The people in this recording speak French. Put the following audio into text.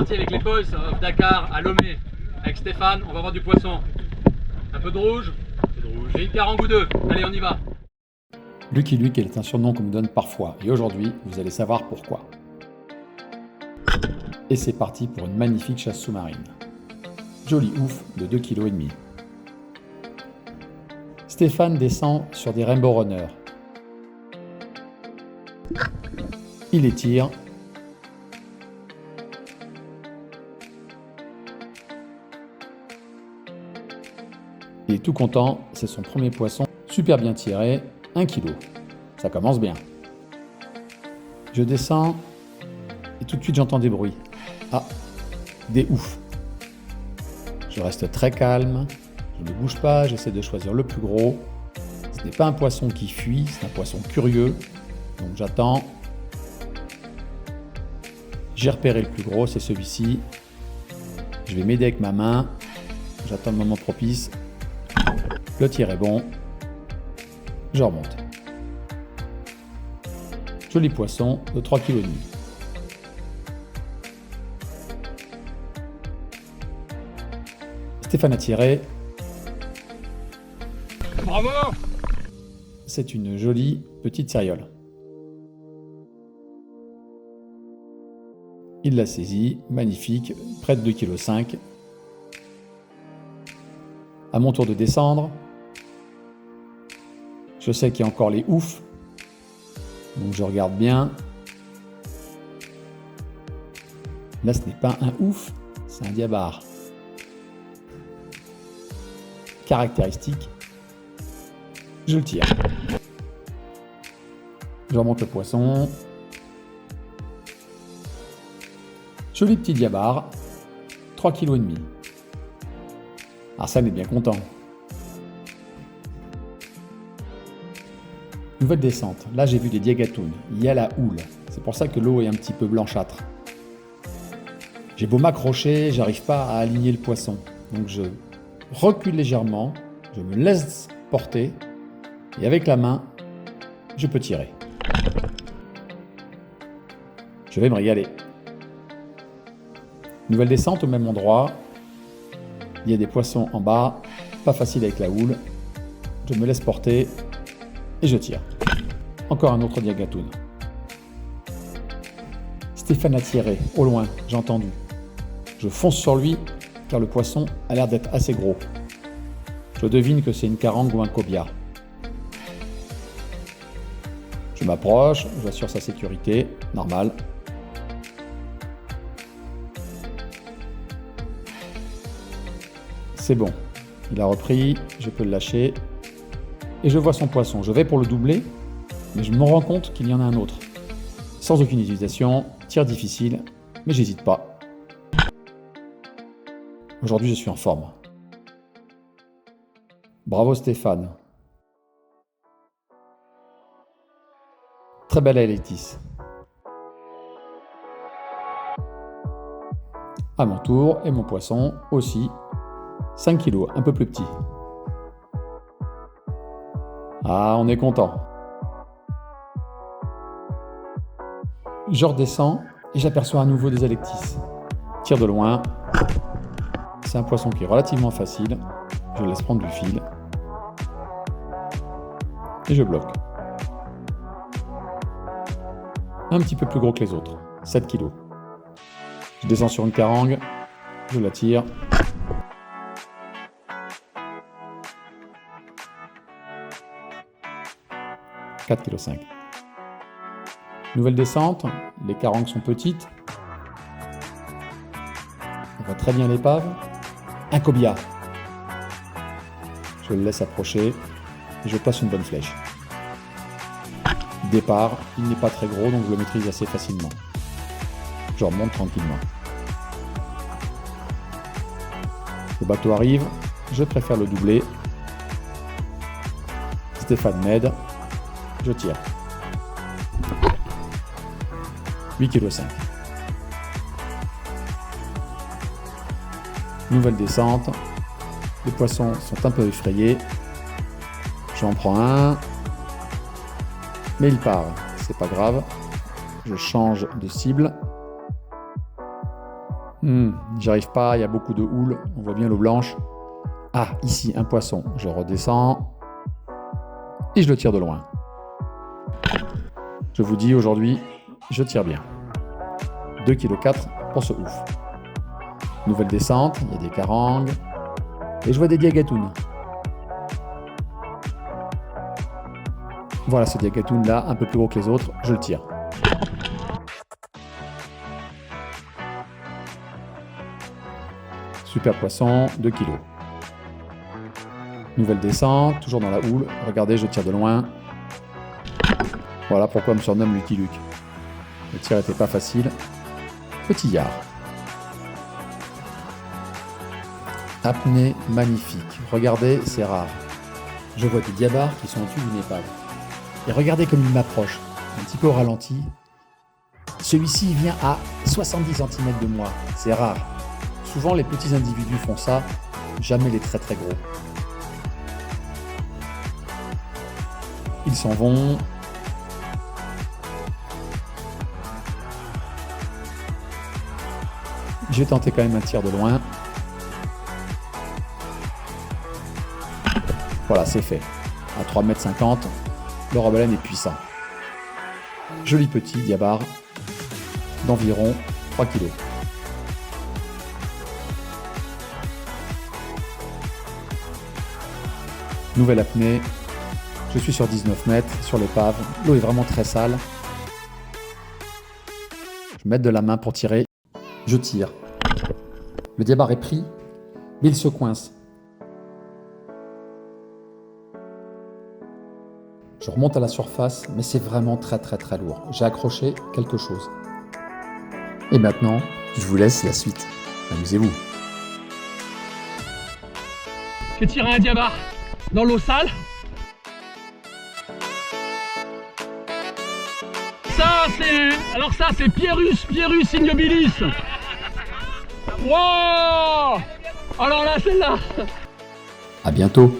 parti avec les Boys of Dakar à Lomé. Avec Stéphane, on va voir du poisson. Un peu de rouge et une carangue ou deux. Allez, on y va. Lucky Luke est un surnom qu'on me donne parfois, et aujourd'hui, vous allez savoir pourquoi. Et c'est parti pour une magnifique chasse sous-marine. Joli ouf de 2,5 kg. Stéphane descend sur des Rainbow Runners. Il les tire. Il est tout content, c'est son premier poisson, super bien tiré, 1 kg. Ça commence bien. Je descends et tout de suite j'entends des bruits. Ah, des oufs. Je reste très calme, je ne bouge pas, j'essaie de choisir le plus gros. Ce n'est pas un poisson qui fuit, c'est un poisson curieux. Donc j'attends. J'ai repéré le plus gros, c'est celui-ci. Je vais m'aider avec ma main. J'attends le moment propice. Le tir est bon. Je remonte. Joli poisson de 3,5 kg. Stéphane a tiré. Bravo! C'est une jolie petite céréole. Il l'a saisie, magnifique, près de 2,5 kg. À mon tour de descendre. Je sais qu'il y a encore les oufs, donc je regarde bien. Là, ce n'est pas un ouf, c'est un diabar. Caractéristique. Je le tire. Je remonte le poisson. Joli petit diabar, 3,5 kg. Arsène est bien content. Nouvelle descente. Là, j'ai vu des diagatounes. Il y a la houle. C'est pour ça que l'eau est un petit peu blanchâtre. J'ai beau m'accrocher, j'arrive pas à aligner le poisson. Donc je recule légèrement, je me laisse porter et avec la main, je peux tirer. Je vais me régaler. Nouvelle descente au même endroit. Il y a des poissons en bas, pas facile avec la houle. Je me laisse porter et je tire. Encore un autre diagatoune. Stéphane a tiré, au loin, j'ai entendu. Je fonce sur lui car le poisson a l'air d'être assez gros. Je devine que c'est une carangue ou un cobia. Je m'approche, j'assure sa sécurité, normal. C'est bon, il a repris, je peux le lâcher. Et je vois son poisson. Je vais pour le doubler, mais je me rends compte qu'il y en a un autre. Sans aucune hésitation, tir difficile, mais j'hésite pas. Aujourd'hui, je suis en forme. Bravo Stéphane. Très belle Alétis. À mon tour, et mon poisson aussi. 5 kg, un peu plus petit. Ah, on est content. Je redescends et j'aperçois à nouveau des Alectis. Tire de loin. C'est un poisson qui est relativement facile. Je le laisse prendre du fil. Et je bloque. Un petit peu plus gros que les autres. 7 kg. Je descends sur une carangue. Je la tire. « 4,5 kg. Nouvelle descente, les carangues sont petites. On voit très bien l'épave. Un cobia. Je le laisse approcher et je place une bonne flèche. Départ, il n'est pas très gros donc je le maîtrise assez facilement. Je remonte tranquillement. Le bateau arrive, je préfère le doubler. Stéphane m'aide. Je tire. 8,5 kg. Nouvelle descente. Les poissons sont un peu effrayés. J'en prends un. Mais il part. C'est pas grave. Je change de cible. J'y arrive pas, il y a beaucoup de houle, on voit bien l'eau blanche. Ah, ici, un poisson. Je redescends et je le tire de loin. Je vous dis, aujourd'hui, je tire bien. 2,4 kg pour ce ouf. Nouvelle descente, il y a des carangues et je vois des diagatoons. Voilà ce diagatoon là, un peu plus gros que les autres, je le tire. Super poisson, 2 kg. Nouvelle descente, toujours dans la houle. Regardez, je tire de loin. Voilà pourquoi on me surnomme Lucky Luke. Le tir n'était pas facile. Petit yard. Apnée magnifique. Regardez, c'est rare. Je vois des diabars qui sont au-dessus d'une épave. Et regardez comme il m'approche. Un petit peu au ralenti. Celui-ci vient à 70 cm de moi. C'est rare. Souvent, les petits individus font ça, jamais les très très gros. Ils s'en vont. J'ai tenté quand même un tir de loin. Voilà, c'est fait. À 3,50 m, le rebellen est puissant. Joli petit diabar d'environ 3 kg. Nouvelle apnée. Je suis sur 19 mètres, sur l'épave. L'eau est vraiment très sale. Je mets de la main pour tirer. Je tire. Le diabar est pris, mais il se coince. Je remonte à la surface, mais c'est vraiment très très très lourd. J'ai accroché quelque chose. Et maintenant, je vous laisse la suite. Amusez-vous. J'ai tiré un diabar dans l'eau sale. Ça c'est Pierus ignobilis. Wow! Alors là, celle-là. À bientôt.